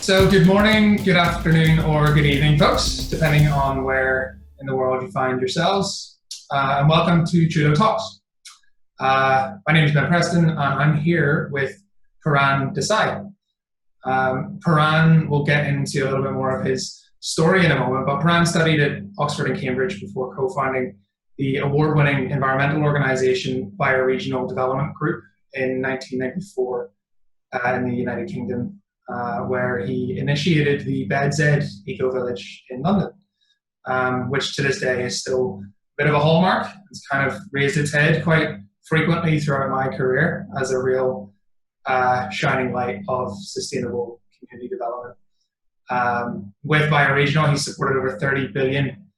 So good morning, good afternoon, or good evening, folks, depending on where in the world you find yourselves. And welcome to Trudeau Talks. My name is Preston, and I'm here with Pooran Desai. Pooran will get into a little bit more of his story in a moment, but Pooran studied at Oxford and Cambridge before co-founding the award-winning environmental organisation Bioregional Development Group in 1994 in the United Kingdom. Where he initiated the BedZED eco-village in London, which to this day is still a bit of a hallmark. It's kind of raised its head quite frequently throughout my career as a real shining light of sustainable community development. With Bioregional, he supported over $30 billion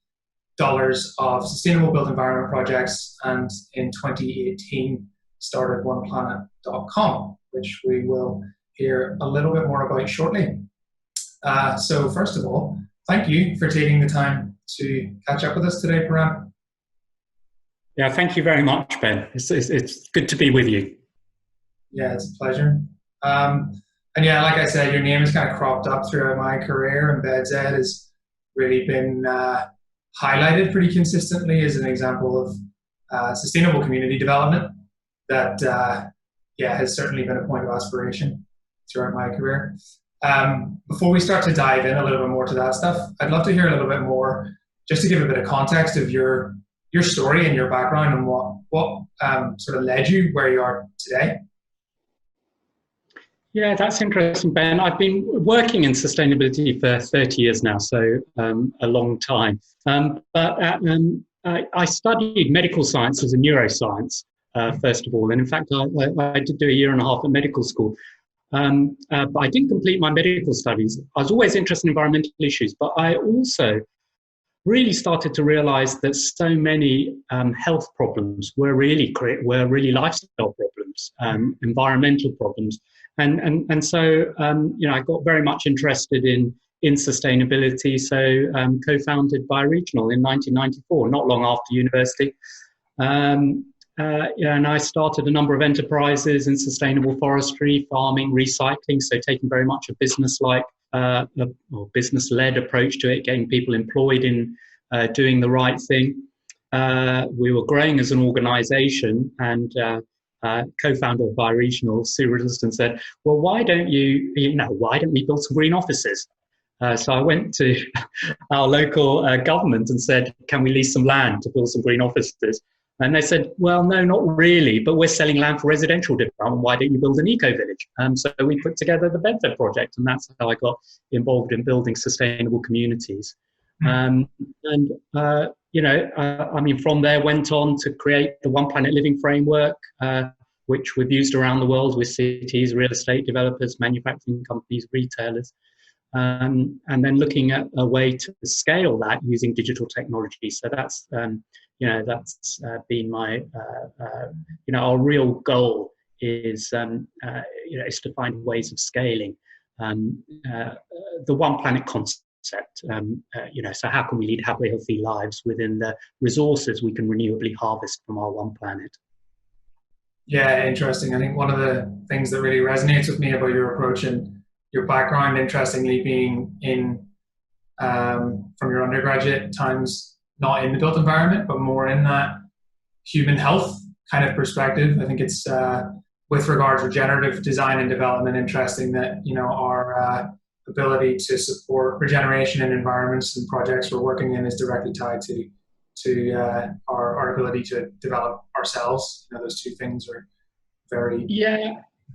of sustainable built environment projects, and in 2018 started OnePlanet.com, which we will hear a little bit more about shortly. So first of all, thank you for taking the time to catch up with us today, Pooran. Yeah, thank you very much, Ben. It's good to be with you. Yeah, it's a pleasure. And yeah, like I said, your name has kind of cropped up throughout my career, and BedZED has really been highlighted pretty consistently as an example of sustainable community development that has certainly been a point of aspiration throughout my career. Before we start to dive in a little bit more to that stuff, I'd love to hear a little bit more, just to give a bit of context of your story and your background and what sort of led you where you are today. Yeah, that's interesting, Ben. I've been working in sustainability for 30 years now, so a long time. I studied medical sciences and neuroscience, first of all. And in fact, I did do a year and a half at medical school. But I didn't complete my medical studies. I was always interested in environmental issues, but I also really started to realize that so many health problems were really lifestyle problems, environmental problems. And so, I got very much interested in sustainability. So co-founded Bioregional in 1994, not long after university. And I started a number of enterprises in sustainable forestry, farming, recycling, so taking very much a business-like or business-led approach to it, getting people employed in doing the right thing. We were growing as an organization, and co-founder of Bioregional, Sue Riddleston, said, well, why don't we build some green offices? So I went to our local government and said, can we lease some land to build some green offices? And they said, well, no, not really, but we're selling land for residential development. Why don't you build an eco-village? So we put together the BedZED project, and that's how I got involved in building sustainable communities. From there went on to create the OnePlanet Living Framework, which we've used around the world with cities, real estate developers, manufacturing companies, retailers. And then looking at a way to scale that using digital technology. So that's been my our real goal is to find ways of scaling the One Planet concept. So how can we lead happy, healthy lives within the resources we can renewably harvest from our One Planet? Yeah, interesting. I think one of the things that really resonates with me about your approach and your background, interestingly, being in from your undergraduate times, not in the built environment, but more in that human health kind of perspective. I think it's with regard to regenerative design and development, interesting that our ability to support regeneration in environments and projects we're working in is directly tied to our ability to develop ourselves. Those two things are very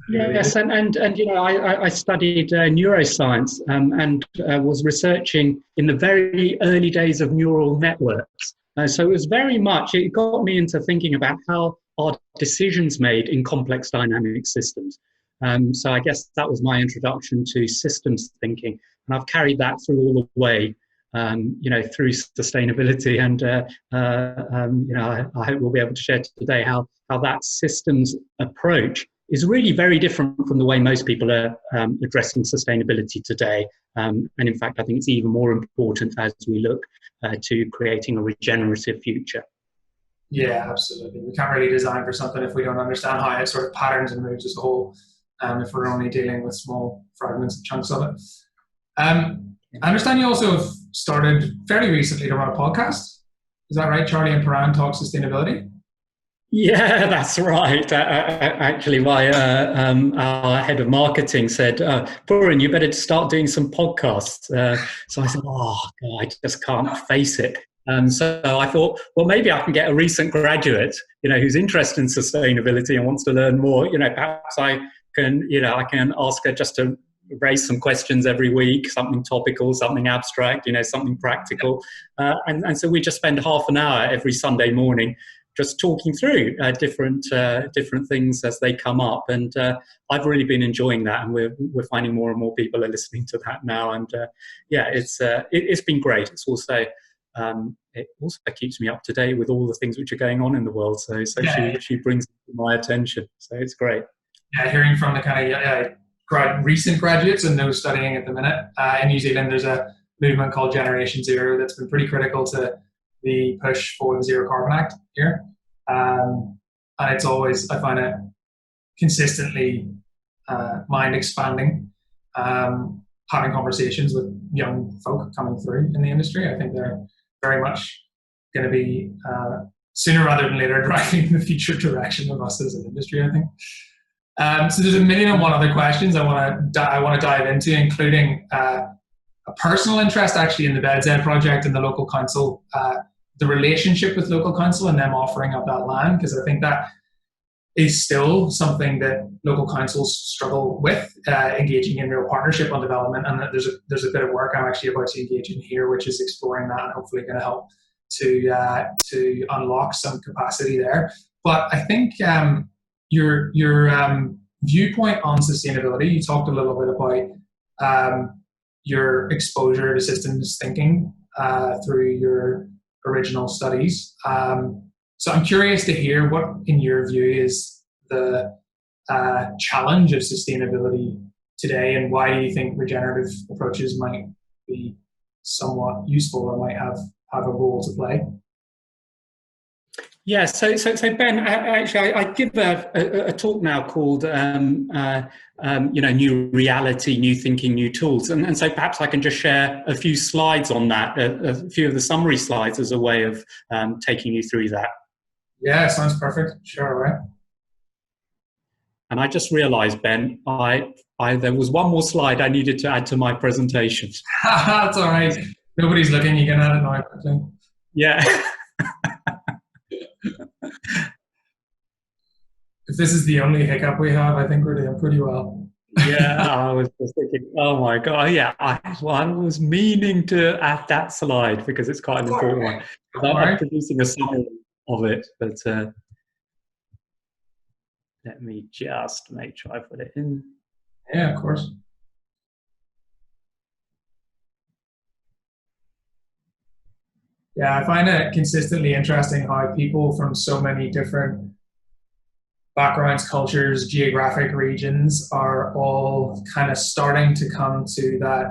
Yes, and I studied neuroscience and was researching in the very early days of neural networks. So it was it got me into thinking about how are decisions made in complex dynamic systems. So I guess that was my introduction to systems thinking, and I've carried that through all the way, through sustainability. And I hope we'll be able to share today how that systems approach is really very different from the way most people are addressing sustainability today. And in fact, I think it's even more important as we look to creating a regenerative future. Yeah, absolutely. We can't really design for something if we don't understand how it sort of patterns and moves as a whole, if we're only dealing with small fragments and chunks of it. I understand you also have started fairly recently to run a podcast. Is that right? Charlie and Pooran Talk Sustainability? Yeah, that's right. Actually, our head of marketing said, Pooran, you better start doing some podcasts. So I said, oh, God, I just can't face it. So I thought, well, maybe I can get a recent graduate, who's interested in sustainability and wants to learn more. Perhaps I can ask her just to raise some questions every week, something topical, something abstract, something practical. And so we just spend half an hour every Sunday morning just talking through different things as they come up, and I've really been enjoying that, and we're finding more and more people are listening to that now, and it's been great. It's also it also keeps me up to date with all the things which are going on in the world. So she brings my attention. So it's great. Yeah, hearing from the kind of recent graduates and those studying at the minute in New Zealand, there's a movement called Generation Zero that's been pretty critical to the push for the Zero Carbon Act here. And it's always, I find it consistently mind expanding, having conversations with young folk coming through in the industry. I think they're very much going to be, sooner rather than later, driving the future direction of us as an industry, I think. So there's a million and one other questions I want to dive into, including a personal interest actually in the BedZED project and the local council, the relationship with local council and them offering up that land, because I think that is still something that local councils struggle with, engaging in real partnership on development. And that there's a bit of work I'm actually about to engage in here, which is exploring that and hopefully going to help to unlock some capacity there. But I think your viewpoint on sustainability, you talked a little bit about your exposure to systems thinking through your original studies. So I'm curious to hear what, in your view, is the challenge of sustainability today, and why do you think regenerative approaches might be somewhat useful or might have a role to play? Yeah, so Ben, actually, I give a talk now called New Reality, New Thinking, New Tools, and so perhaps I can just share a few slides on that, a few of the summary slides as a way of taking you through that. Yeah, sounds perfect. Sure, right. And I just realised, Ben, there was one more slide I needed to add to my presentation. That's all right. Nobody's looking. You can add it now quickly. Yeah. If this is the only hiccup we have, I think we're doing pretty well. Yeah, I was just thinking, oh my God, yeah, I was meaning to add that slide because it's quite an important one. I'm producing a summary of it, but let me just make sure I put it in. Yeah, of course. Yeah, I find it consistently interesting how people from so many different backgrounds, cultures, geographic regions are all kind of starting to come to that.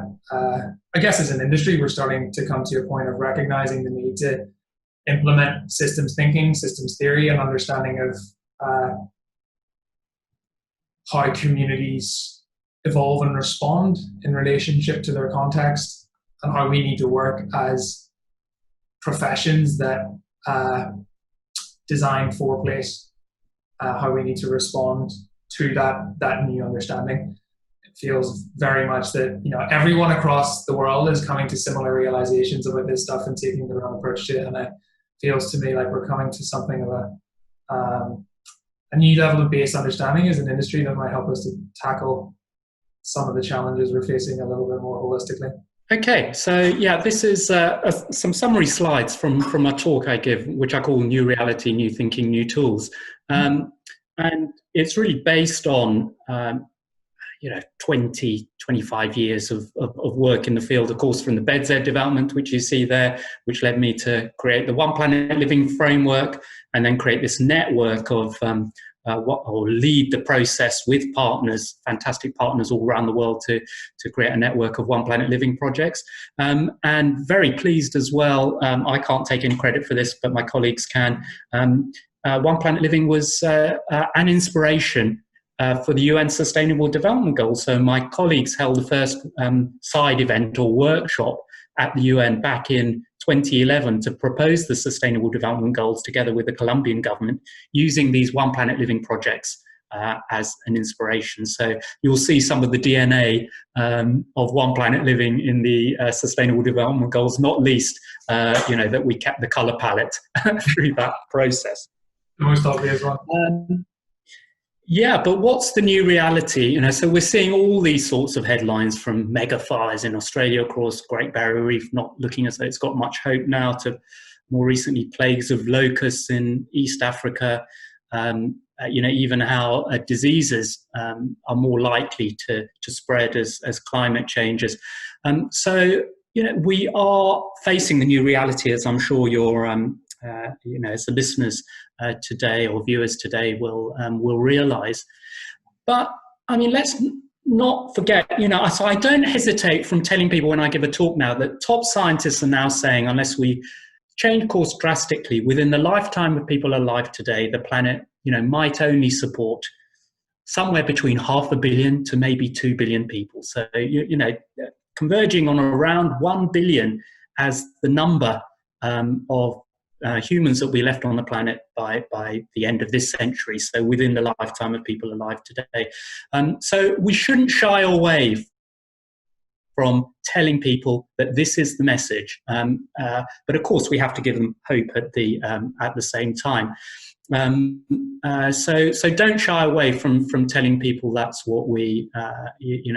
I guess as an industry, we're starting to come to a point of recognizing the need to implement systems thinking, systems theory, and understanding of how communities evolve and respond in relationship to their context, and how we need to work as professions that design for place, how we need to respond to that new understanding. It feels very much that everyone across the world is coming to similar realizations about this stuff and taking their own approach to it, and it feels to me like we're coming to something of a new level of base understanding as an industry that might help us to tackle some of the challenges we're facing a little bit more holistically. Okay, so yeah, this is some summary slides from a talk I give, which I call New Reality, New Thinking, New Tools. And it's really based on 20, 25 years of work in the field, of course, from the BedZED development, which you see there, which led me to create the OnePlanet Living framework, and then create this network of lead the process with partners, fantastic partners all around the world, to create a network of OnePlanet Living projects. And very pleased as well, I can't take any credit for this, but my colleagues can. OnePlanet Living was an inspiration for the UN Sustainable Development Goals. So my colleagues held the first side event or workshop at the UN back in 2011 to propose the Sustainable Development Goals together with the Colombian government using these One Planet Living projects as an inspiration. So you'll see some of the DNA of One Planet Living in the Sustainable Development Goals, not least, that we kept the color palette through that process. The most obvious one. Yeah, but what's the new reality? So we're seeing all these sorts of headlines from mega fires in Australia, across Great Barrier Reef, not looking as though it's got much hope now, to more recently plagues of locusts in East Africa. Even how diseases are more likely to spread as climate changes. We are facing the new reality, as I'm sure you're as the listeners today or viewers today will realise. But let's not forget. So I don't hesitate from telling people when I give a talk now that top scientists are now saying, unless we change course drastically within the lifetime of people alive today, the planet might only support somewhere between 500 million to maybe 2 billion people. So converging on around 1 billion as the number of humans that will be left on the planet by the end of this century, so within the lifetime of people alive today. So we shouldn't shy away from telling people that this is the message. But of course, we have to give them hope at the same time. So don't shy away from telling people that's what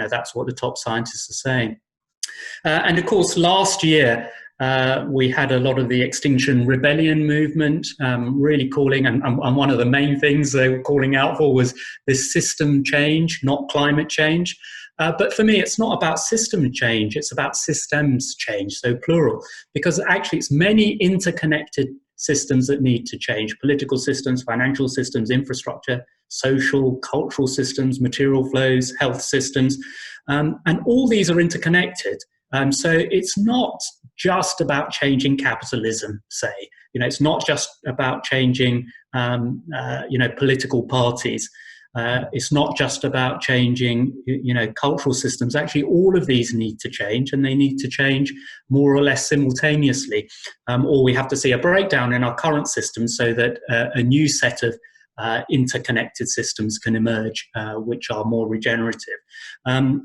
that's what the top scientists are saying. And of course, last year, we had a lot of the Extinction Rebellion movement really calling, and one of the main things they were calling out for was this system change, not climate change. But for me, it's not about system change, it's about systems change, so plural, because actually it's many interconnected systems that need to change: political systems, financial systems, infrastructure, social, cultural systems, material flows, health systems, and all these are interconnected. So it's not just about changing capitalism, say. It's not just about changing, political parties. It's not just about changing, cultural systems. Actually, all of these need to change, and they need to change more or less simultaneously. Or we have to see a breakdown in our current system so that a new set of interconnected systems can emerge, which are more regenerative.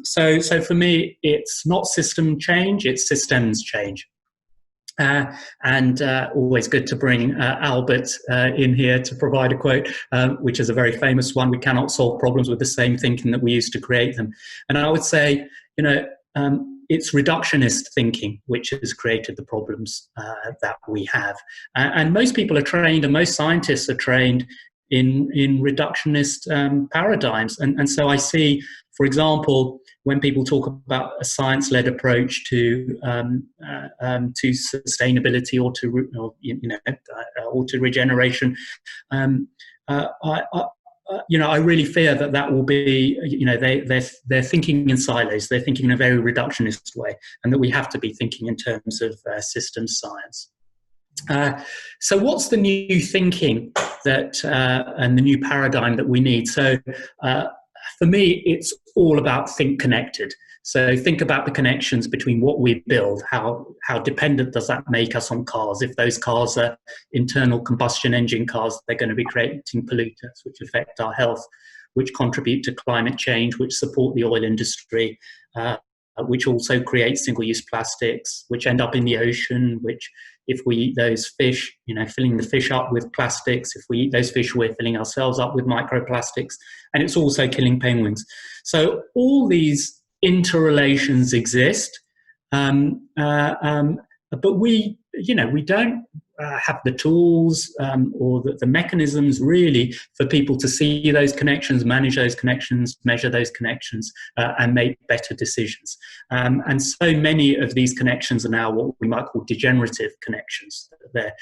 So for me, it's not system change, it's systems change. And always good to bring Albert in here to provide a quote, which is a very famous one: "We cannot solve problems with the same thinking that we used to create them." And I would say, it's reductionist thinking which has created the problems that we have. And most people are trained, and most scientists are trained in reductionist paradigms. And so I see, for example, when people talk about a science-led approach to sustainability or to regeneration, I really fear that will be, they're thinking in silos. They're thinking in a very reductionist way, and that we have to be thinking in terms of systems science. So what's the new thinking that and the new paradigm that we need? So for me, it's all about think connected. So think about the connections between what we build. How dependent does that make us on cars? If those cars are internal combustion engine cars, they're going to be creating pollutants which affect our health, which contribute to climate change, which support the oil industry, which also create single-use plastics, which end up in the ocean, which, if we eat those fish, filling the fish up with plastics. If we eat those fish, we're filling ourselves up with microplastics, and it's also killing penguins. So all these interrelations exist, but we don't have the tools or the mechanisms really for people to see those connections, manage those connections, measure those connections, and make better decisions. And so many of these connections are now what we might call degenerative connections. They're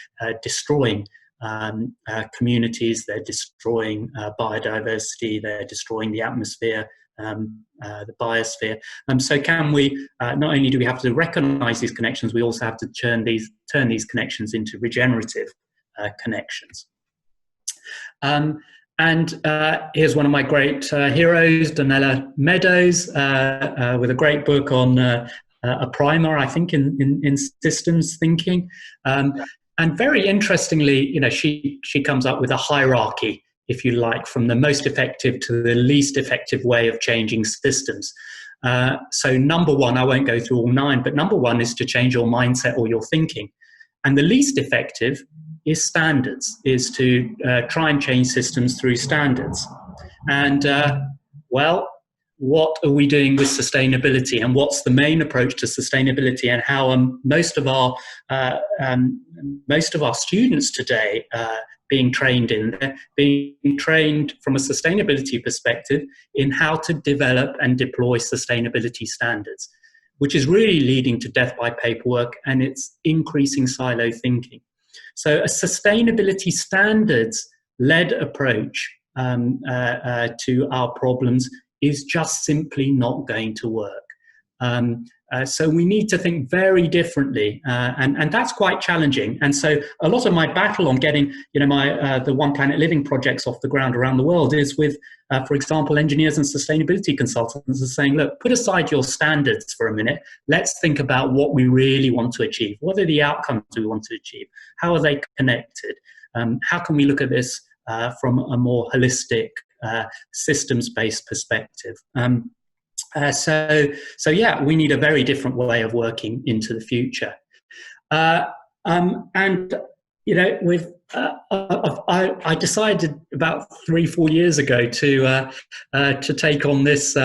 destroying communities, they're destroying biodiversity, they're destroying the atmosphere, the biosphere. So can we, not only do we have to recognize these connections, we also have to turn these connections into regenerative connections. And here's one of my great heroes, Donella Meadows, with a great book on a primer, I think, in systems thinking. And very interestingly, she comes up with a hierarchy, if you like, from the most effective to the least effective way of changing systems. So number one, I won't go through all 9, but number one is to change your mindset or your thinking. And the least effective is standards, is to try and change systems through standards. And, what are we doing with sustainability, and what's the main approach to sustainability, and how most of our students today being trained from a sustainability perspective in how to develop and deploy sustainability standards, which is really leading to death by paperwork, and it's increasing silo thinking. So a sustainability standards-led approach to our problems is just simply not going to work. So we need to think very differently, and that's quite challenging. And so a lot of my battle on getting the OnePlanet Living projects off the ground around the world is with, for example, engineers and sustainability consultants are saying, look, put aside your standards for a minute. Let's think about what we really want to achieve. What are the outcomes we want to achieve? How are they connected? How can we look at this from a more holistic, systems-based perspective? So yeah, we need a very different way of working into the future. I decided about 3-4 years ago to take on this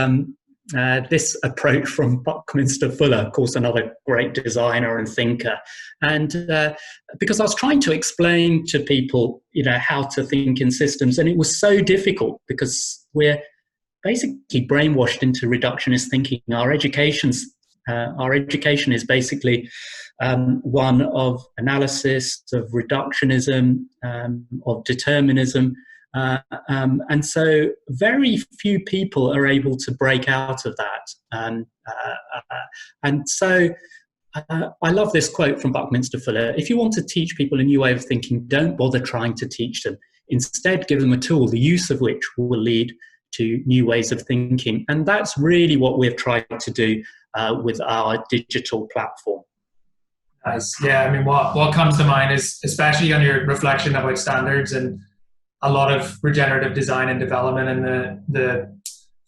this approach from Buckminster Fuller, of course, another great designer and thinker, and because I was trying to explain to people, how to think in systems, and it was so difficult because we're basically brainwashed into reductionist thinking. Our education is basically one of analysis, of reductionism, of determinism, and so very few people are able to break out of that. And so I love this quote from Buckminster Fuller: if you want to teach people a new way of thinking, don't bother trying to teach them. Instead, give them a tool, the use of which will lead to new ways of thinking. And that's really what we've tried to do with our digital platform. Nice. Yeah, I mean, what comes to mind is, especially on your reflection about standards and a lot of regenerative design and development, and the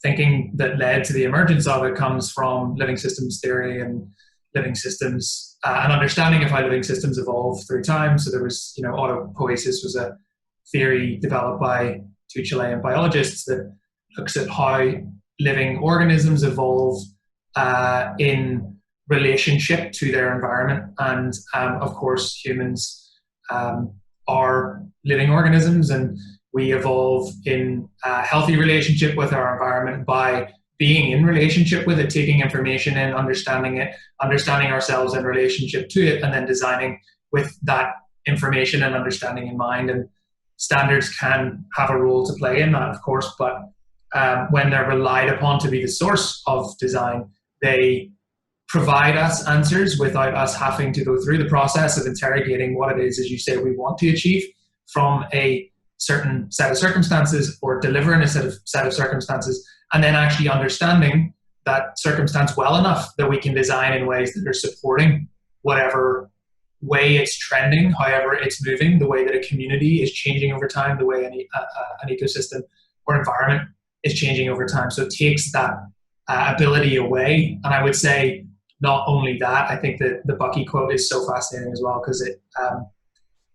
thinking that led to the emergence of it comes from living systems theory and living systems, an understanding of how living systems evolve through time. So there was, autopoiesis was a theory developed by 2 Chilean biologists that looks at how living organisms evolve in relationship to their environment. And of course, humans are living organisms, and we evolve in a healthy relationship with our environment by being in relationship with it, taking information in, understanding it, understanding ourselves in relationship to it, and then designing with that information and understanding in mind. And standards can have a role to play in that, of course, but when they're relied upon to be the source of design, they provide us answers without us having to go through the process of interrogating what it is, as you say, we want to achieve from a certain set of circumstances, or deliver in a set of circumstances, and then actually understanding that circumstance well enough that we can design in ways that are supporting whatever way it's trending, however it's moving, the way that a community is changing over time, the way an ecosystem or environment is changing over time. So it takes that ability away. And I would say not only that, I think that the Bucky quote is so fascinating as well, because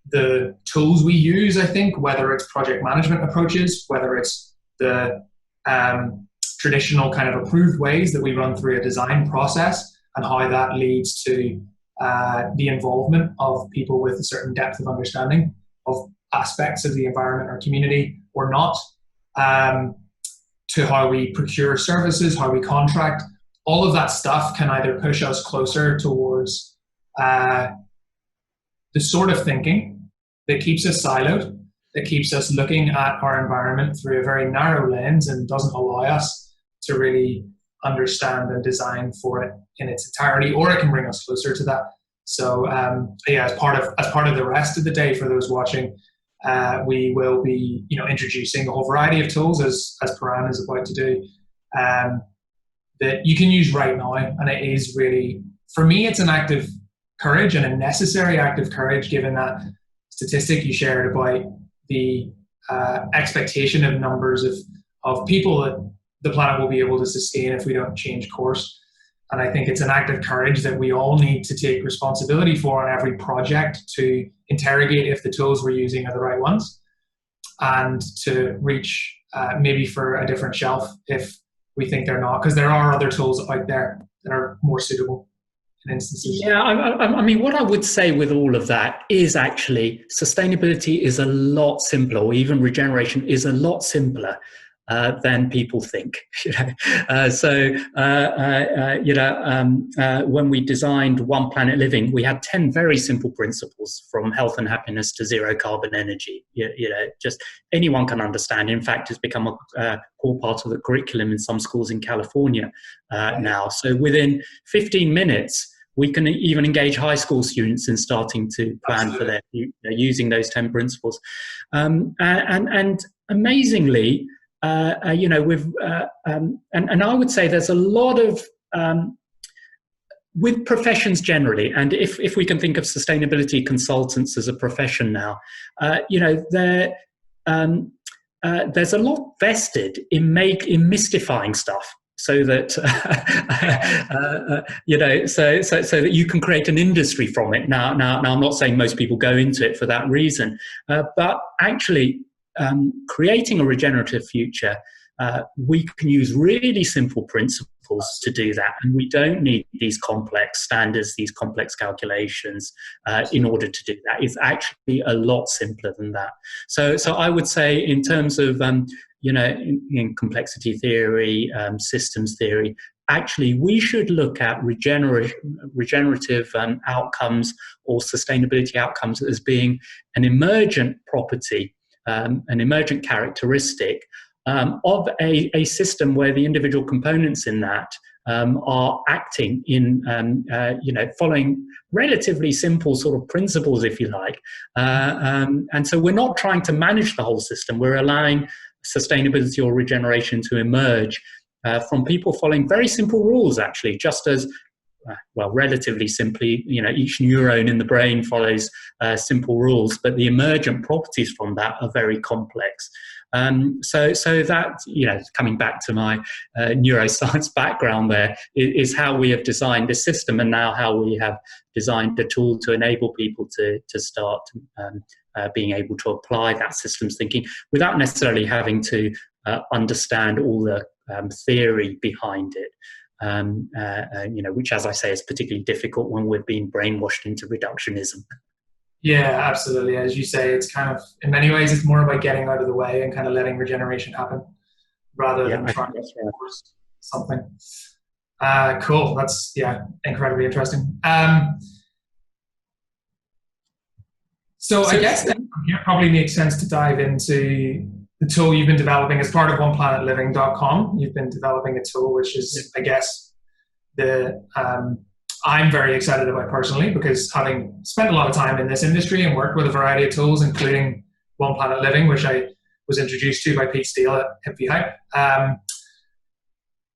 the tools we use, I think, whether it's project management approaches, whether it's the traditional kind of approved ways that we run through a design process, and how that leads to the involvement of people with a certain depth of understanding of aspects of the environment or community or not, to how we procure services, how we contract. All of that stuff can either push us closer towards the sort of thinking that keeps us siloed, that keeps us looking at our environment through a very narrow lens and doesn't allow us to really understand and design for it in its entirety, or it can bring us closer to that. So as part of the rest of the day for those watching, We will be, introducing a whole variety of tools as Pooran is about to do, that you can use right now. And it is really, for me, it's an act of courage and a necessary act of courage, given that statistic you shared about the expectation of numbers of people that the planet will be able to sustain if we don't change course. And I think it's an act of courage that we all need to take responsibility for on every project, to interrogate if the tools we're using are the right ones, and to reach maybe for a different shelf if we think they're not, because there are other tools out there that are more suitable in instances. Yeah, I mean, what I would say with all of that is actually sustainability is a lot simpler, or even regeneration is a lot simpler than people think. When we designed OnePlanet Living, we had 10 very simple principles, from health and happiness to zero carbon energy. Just anyone can understand. In fact, it's become a core part of the curriculum in some schools in California now. So within 15 minutes, we can even engage high school students in starting to plan for their future using those 10 principles. And amazingly, and I would say there's a lot of with professions generally, and if we can think of sustainability consultants as a profession now, there's a lot vested in mystifying stuff, so that so that you can create an industry from it. Now, I'm not saying most people go into it for that reason, but actually, creating a regenerative future, we can use really simple principles to do that, and we don't need these complex standards, these complex calculations in order to do that. It's actually a lot simpler than that. So I would say, in terms of in complexity theory, systems theory, actually we should look at regenerative outcomes or sustainability outcomes as being an emergent property, an emergent characteristic of a system where the individual components in that are acting in, following relatively simple sort of principles, if you like. And so we're not trying to manage the whole system. We're allowing sustainability or regeneration to emerge from people following very simple rules, actually, just as, relatively simply, each neuron in the brain follows simple rules, but the emergent properties from that are very complex. So that, coming back to my neuroscience background, there is how we have designed this system, and now how we have designed a tool to enable people to start being able to apply that systems thinking without necessarily having to understand all the theory behind it. Which, as I say, is particularly difficult when we've been brainwashed into reductionism. Yeah, absolutely. As you say, it's kind of, in many ways, it's more about getting out of the way and kind of letting regeneration happen rather than trying to force something. Cool. That's, incredibly interesting. So I guess then it probably makes sense to dive into the tool you've been developing as part of OnePlanetLiving.com. You've been developing a tool which is, I guess, I'm very excited about personally, because having spent a lot of time in this industry and worked with a variety of tools, including One Planet Living, which I was introduced to by Pete Steele at Hippie Hype,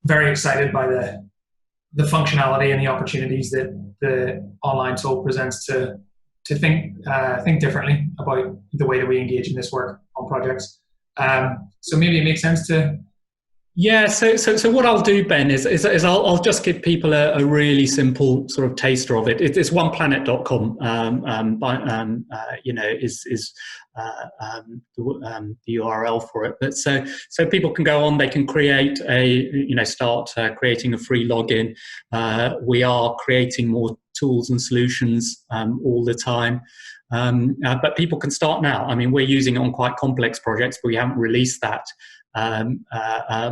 very excited by the functionality and the opportunities that the online tool presents to think differently about the way that we engage in this work on projects. So maybe it makes sense to. Yeah, so what I'll do, Ben, is I'll just give people a really simple sort of taster of it. It's oneplanet.com. Is the URL for it. But so people can go on. They can create start creating a free login. We are creating more tools and solutions all the time. But people can start now. I mean, we're using it on quite complex projects, but we haven't released that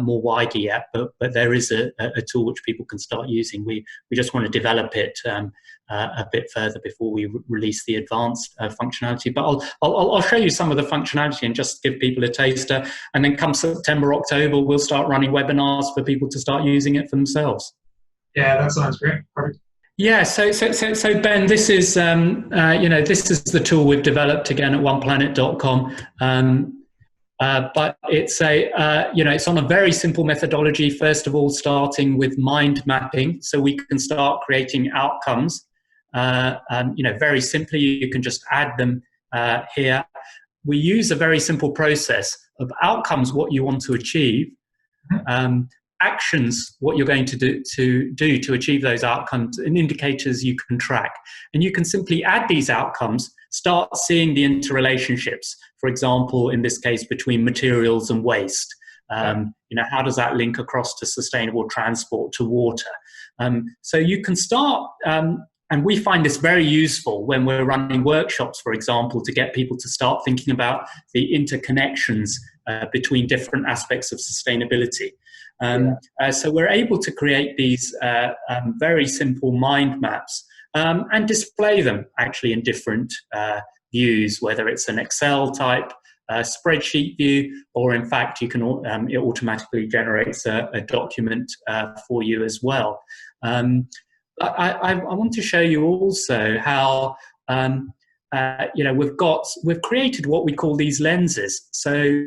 more widely yet, but there is a tool which people can start using. We just want to develop it a bit further before we release the advanced functionality. But I'll show you some of the functionality and just give people a taster. And then come September, October, we'll start running webinars for people to start using it for themselves. Yeah, that sounds great. Perfect. Yeah, so Ben, this is this is the tool we've developed again at oneplanet.com. But it's it's on a very simple methodology. First of all, starting with mind mapping, so we can start creating outcomes. Very simply, you can just add them here. We use a very simple process of outcomes, what you want to achieve, actions, what you're going to do to achieve those outcomes, and indicators you can track. And you can simply add these outcomes, start seeing the interrelationships, for example, in this case, between materials and waste. How does that link across to sustainable transport, to water? So you can start, and we find this very useful when we're running workshops, for example, to get people to start thinking about the interconnections between different aspects of sustainability. So we're able to create these very simple mind maps and display them actually in different views, whether it's an Excel type spreadsheet view, or in fact, you can it automatically generates a document for you as well. I want to show you also how we've created what we call these lenses. So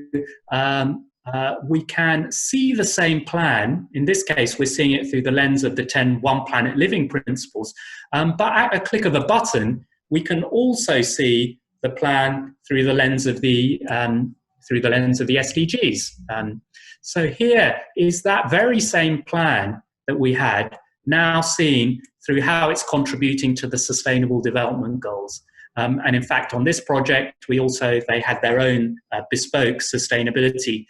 we can see the same plan. In this case, we're seeing it through the lens of the 10 One Planet Living principles. But at a click of a button, we can also see the plan through the lens of the SDGs. So here is that very same plan that we had, now seen through how it's contributing to the Sustainable Development Goals. And in fact, on this project, they had their own bespoke sustainability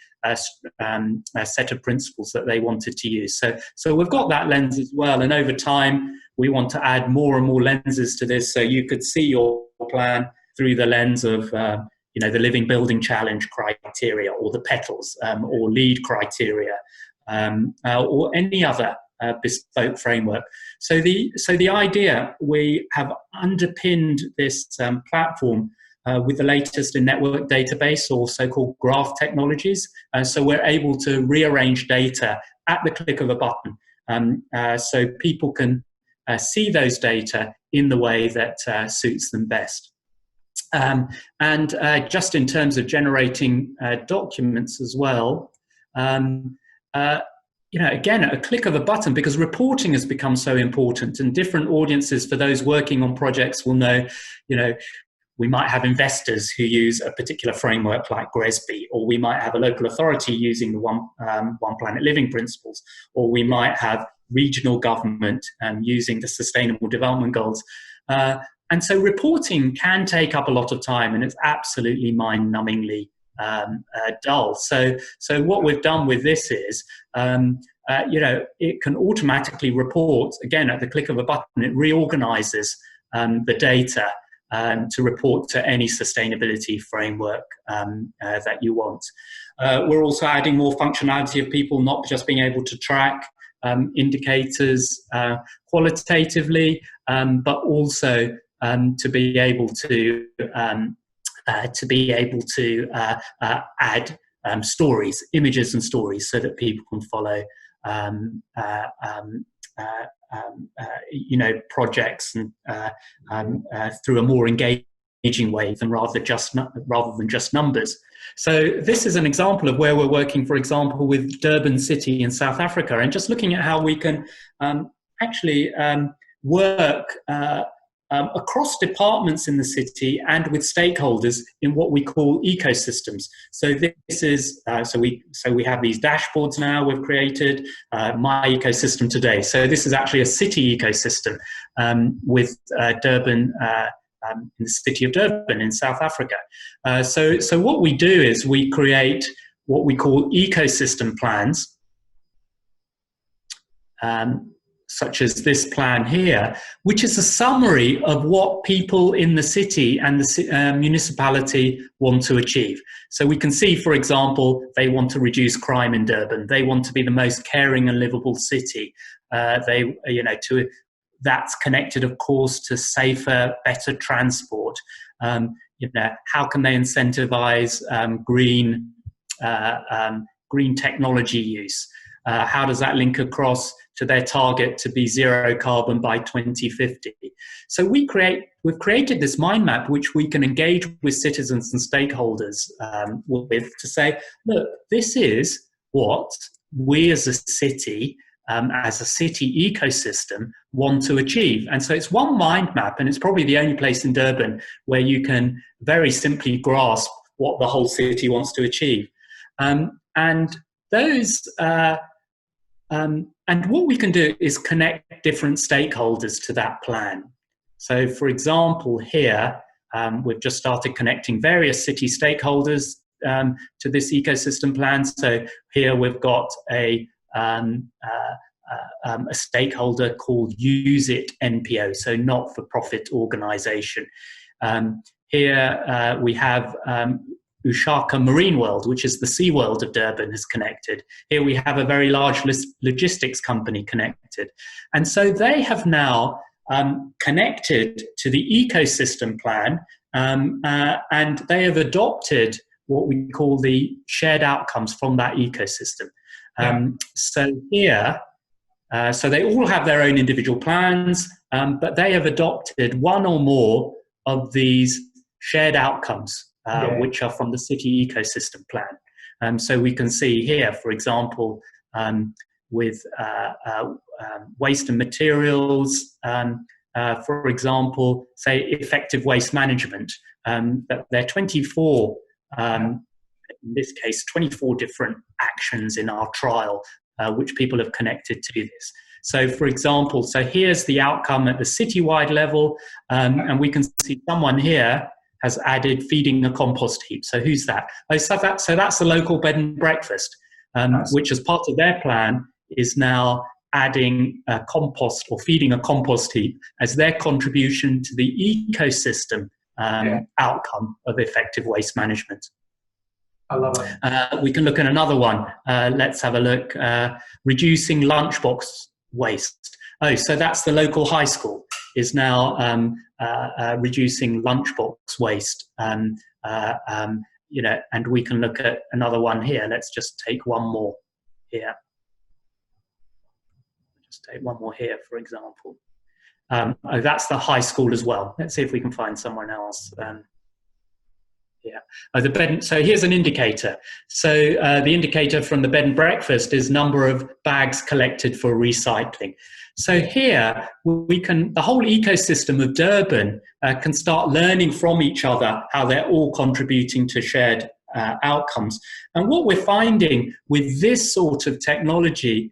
set of principles that they wanted to use. So we've got that lens as well. And over time, we want to add more and more lenses to this. So you could see your plan through the lens of, the Living Building Challenge criteria, or the PETALS, or LEED criteria, or any other bespoke framework. So the idea, we have underpinned this platform with the latest in network database, or so-called graph technologies. So we're able to rearrange data at the click of a button, so people can see those data in the way that suits them best. And just in terms of generating documents as well, again, at a click of a button, because reporting has become so important, and different audiences for those working on projects will know, we might have investors who use a particular framework like GRESB, or we might have a local authority using the One Planet Living principles, or we might have regional government using the Sustainable Development Goals. And so reporting can take up a lot of time, and it's absolutely mind-numbingly dull. So what we've done with this is, it can automatically report, again, at the click of a button. It reorganizes the data to report to any sustainability framework that you want. We're also adding more functionality of people not just being able to track indicators qualitatively, but also to be able to add stories, images and stories, so that people can follow projects and through a more engaging way than rather than just numbers. So this is an example of where we're working, for example, with Durban City in South Africa, and just looking at how we can actually work across departments in the city and with stakeholders in what we call ecosystems. So this is we have these dashboards now we've created, My Ecosystem Today. So this is actually a city ecosystem with Durban, in the city of Durban in South Africa. So what we do is we create what we call ecosystem plans, such as this plan here, which is a summary of what people in the city and the municipality want to achieve. So we can see, for example, they want to reduce crime in Durban. They want to be the most caring and livable city. That's connected, of course, to safer, better transport. How can they incentivize green technology use? How does that link across to their target to be zero carbon by 2050? So we've created this mind map which we can engage with citizens and stakeholders with to say, look, this is what we as a city ecosystem want to achieve. And so it's one mind map, and it's probably the only place in Durban where you can very simply grasp what the whole city wants to achieve. And what we can do is connect different stakeholders to that plan. So, for example, here, we've just started connecting various city stakeholders to this ecosystem plan. So here we've got a stakeholder called Use It NPO, so not-for-profit organisation. Here we have Ushaka Marine World, which is the SeaWorld of Durban, is connected. Here we have a very large logistics company connected. And so they have now connected to the ecosystem plan, and they have adopted what we call the shared outcomes from that ecosystem. So here, so they all have their own individual plans, but they have adopted one or more of these shared outcomes, which are from the city ecosystem plan. So we can see here, for example, with waste and materials, for example, say effective waste management, that there are 24, in this case, 24 different actions in our trial, which people have connected to this. So, for example, so here's the outcome at the citywide level, and we can see someone here has added feeding a compost heap. So who's that? So that's the local bed and breakfast, which as part of their plan is now adding a compost or feeding a compost heap as their contribution to the ecosystem outcome of effective waste management. I love it. We can look at another one. Let's have a look. Reducing lunchbox waste. Oh, so that's the local high school is now reducing lunchbox waste. And we can look at another one here. Let's just take one more here. Just take one more here, for example. That's the high school as well. Let's see if we can find someone else. So here's an indicator. So the indicator from the bed and breakfast is number of bags collected for recycling. So here the whole ecosystem of Durban can start learning from each other how they're all contributing to shared outcomes. And what we're finding with this sort of technology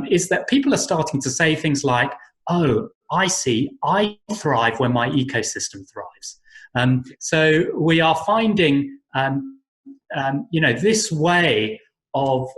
is that people are starting to say things like, oh, I see, I thrive when my ecosystem thrives. So we are finding, this way of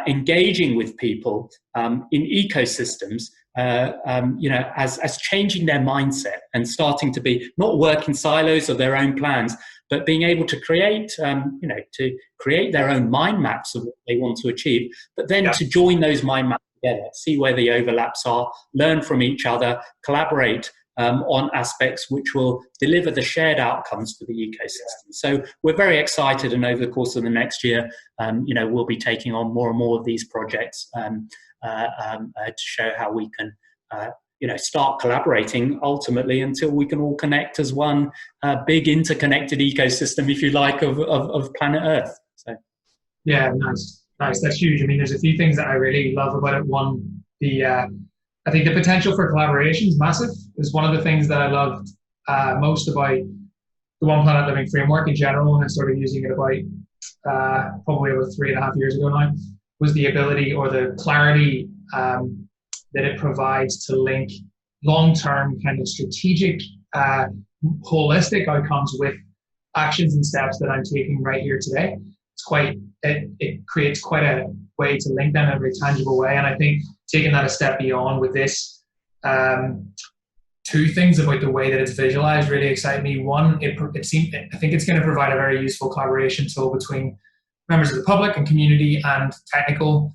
engaging with people in ecosystems, as changing their mindset and starting to be not work in silos of their own plans, but being able to create, to create their own mind maps of what they want to achieve, but then to join those mind maps together, see where the overlaps are, learn from each other, collaborate on aspects which will deliver the shared outcomes for the ecosystem. So we're very excited, and over the course of the next year, we'll be taking on more and more of these projects to show how we can, start collaborating ultimately until we can all connect as one big interconnected ecosystem, if you like, of planet Earth. So, yeah, nice. That's huge. I mean, there's a few things that I really love about it. One, I think the potential for collaboration is massive. It's one of the things that I loved most about the One Planet Living framework in general, and I started using it about probably over 3.5 years ago now, was the ability or the clarity that it provides to link long-term kind of strategic, holistic outcomes with actions and steps that I'm taking right here today. It creates quite a way to link them in a very tangible way. And I think taking that a step beyond with this, two things about the way that it's visualized really excite me. One, I think it's going to provide a very useful collaboration tool between members of the public and community and technical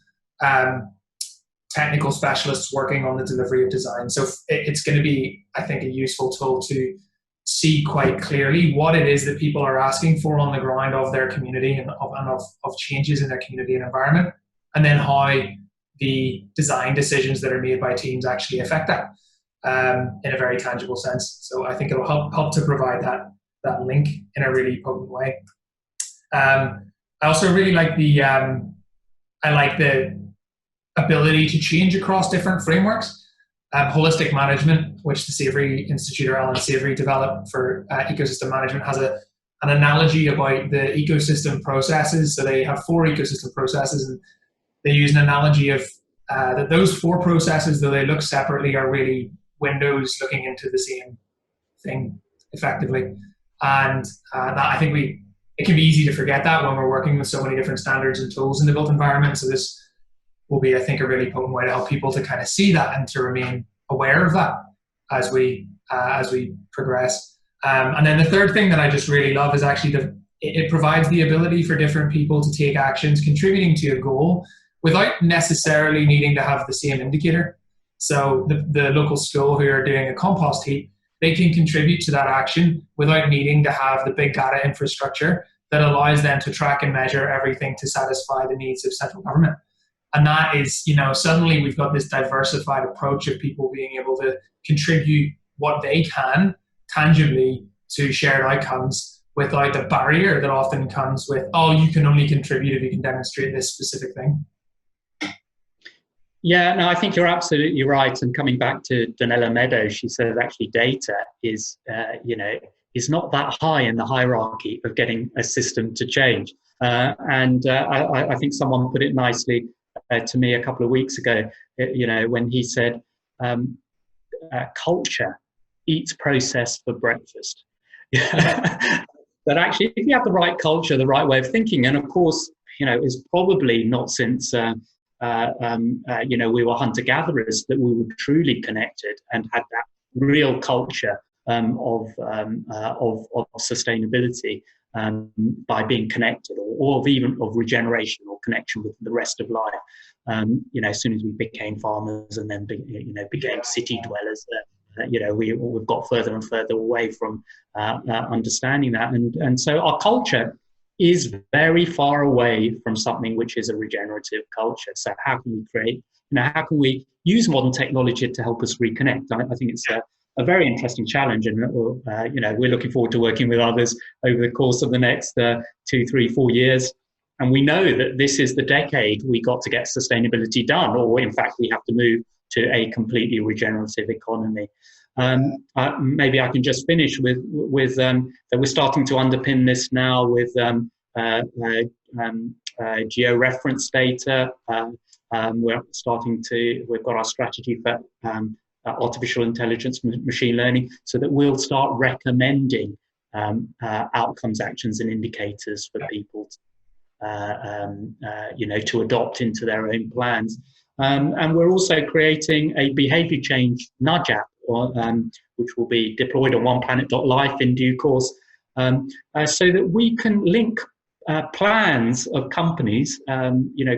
specialists working on the delivery of design. So it's going to be, I think, a useful tool to see quite clearly what it is that people are asking for on the ground of their community and of changes in their community and environment, and then how the design decisions that are made by teams actually affect that in a very tangible sense. So I think it will help to provide that link in a really potent way. I also really like the ability to change across different frameworks. Holistic management, which the Savory Institute or Alan Savory developed for ecosystem management, has an analogy about the ecosystem processes. So they have 4 ecosystem processes, and they use an analogy of that those 4 processes, though they look separately, are really windows looking into the same thing effectively. And that I think it can be easy to forget that when we're working with so many different standards and tools in the built environment. So this will be, I think, a really potent way to help people to kind of see that and to remain aware of that as we progress. And then the third thing that I just really love is actually it provides the ability for different people to take actions contributing to a goal without necessarily needing to have the same indicator. So the local school who are doing a compost heap, they can contribute to that action without needing to have the big data infrastructure that allows them to track and measure everything to satisfy the needs of central government. And that is, suddenly we've got this diversified approach of people being able to contribute what they can tangibly to shared outcomes without the barrier that often comes with, oh, you can only contribute if you can demonstrate this specific thing. Yeah, no, I think you're absolutely right. And coming back to Donella Meadows, she says actually data is not that high in the hierarchy of getting a system to change. I think someone put it nicely to me a couple of weeks ago, when he said, culture eats process for breakfast. But actually, if you have the right culture, the right way of thinking, and of course, it's probably not since we were hunter-gatherers that we were truly connected and had that real culture of sustainability by being connected, or even of regeneration or connection with the rest of life. As soon as we became farmers and then became city dwellers, we've got further and further away from understanding that, and so our culture is very far away from something which is a regenerative culture. So how can we create, how can we use modern technology to help us reconnect? I think it's a very interesting challenge, and we're looking forward to working with others over the course of the next 2, 3, 4 years. And we know that this is the decade we got to get sustainability done, or in fact, we have to move to a completely regenerative economy. Maybe I can just finish with that we're starting to underpin this now with georeference data. We've got our strategy for artificial intelligence, machine learning, so that we'll start recommending outcomes, actions, and indicators for people to adopt into their own plans. And we're also creating a behavior change nudge app, which will be deployed on OnePlanet.life in due course, so that we can link plans of companies,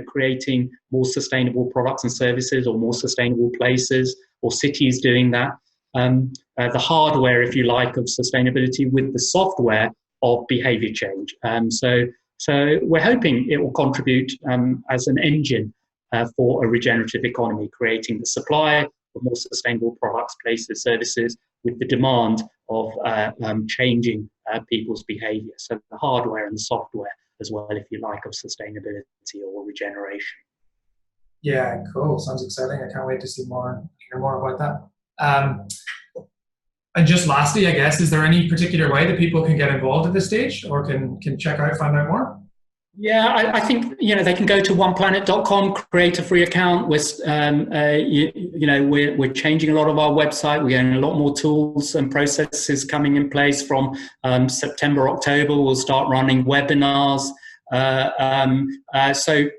creating more sustainable products and services, or more sustainable places, or cities doing that. The hardware, if you like, of sustainability with the software of behavior change. So we're hoping it will contribute as an engine for a regenerative economy, creating the supply of more sustainable products, places, services, with the demand of changing people's behavior. So the hardware and the software as well, if you like, of sustainability or regeneration. Yeah, cool. Sounds exciting. I can't wait to hear more about that. And just lastly, I guess, is there any particular way that people can get involved at this stage, or can check out, find out more? Yeah, I think they can go to oneplanet.com, create a free account. We're changing a lot of our website. We're getting a lot more tools and processes coming in place from September, October. We'll start running webinars. So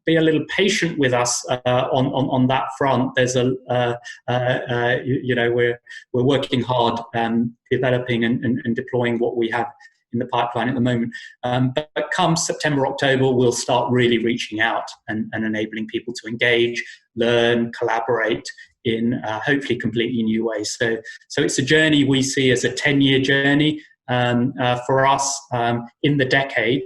be a little patient with us on that front. There's we're working hard developing and deploying what we have in the pipeline at the moment. But come September, October, we'll start really reaching out and enabling people to engage, learn, collaborate in hopefully completely new ways. So it's a journey we see as a 10-year journey for us in the decade,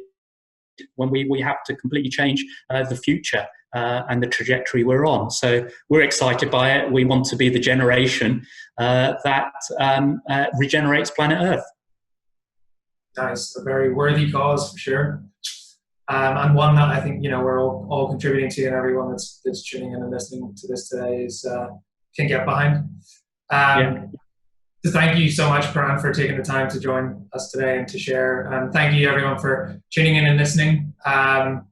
when we have to completely change the future and the trajectory we're on. So we're excited by it. We want to be the generation that regenerates planet Earth. Nice, a very worthy cause for sure, and one that I think we're all contributing to, and everyone that's tuning in and listening to this today can get behind. So thank you so much, Pooran, for taking the time to join us today and to share. And thank you, everyone, for tuning in and listening. Having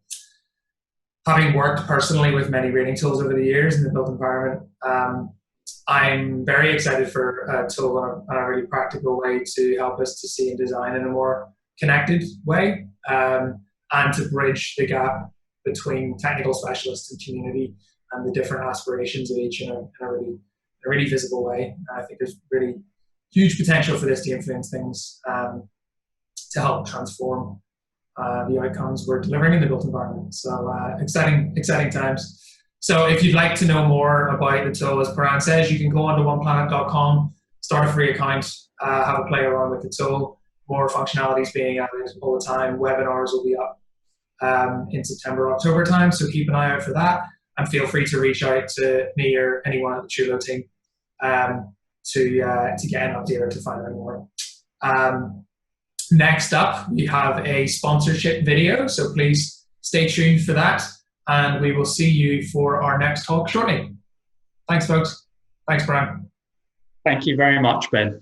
worked personally with many rating tools over the years in the built environment, I'm very excited for a tool on a really practical way to help us to see and design in a more connected way, and to bridge the gap between technical specialists and community and the different aspirations of each in a really visible way. I think there's really huge potential for this to influence things, to help transform the outcomes we're delivering in the built environment. So exciting times. So if you'd like to know more about the tool, as Pooran says, you can go onto OnePlanet.com, start a free account, have a play around with the tool. More functionalities being added all the time. Webinars will be up in September, October time, so keep an eye out for that. And feel free to reach out to me or anyone at the Chulo team to get an update or to find out more. Next up, we have a sponsorship video, so please stay tuned for that, and we will see you for our next talk shortly. Thanks, folks. Thanks, Brian. Thank you very much, Ben.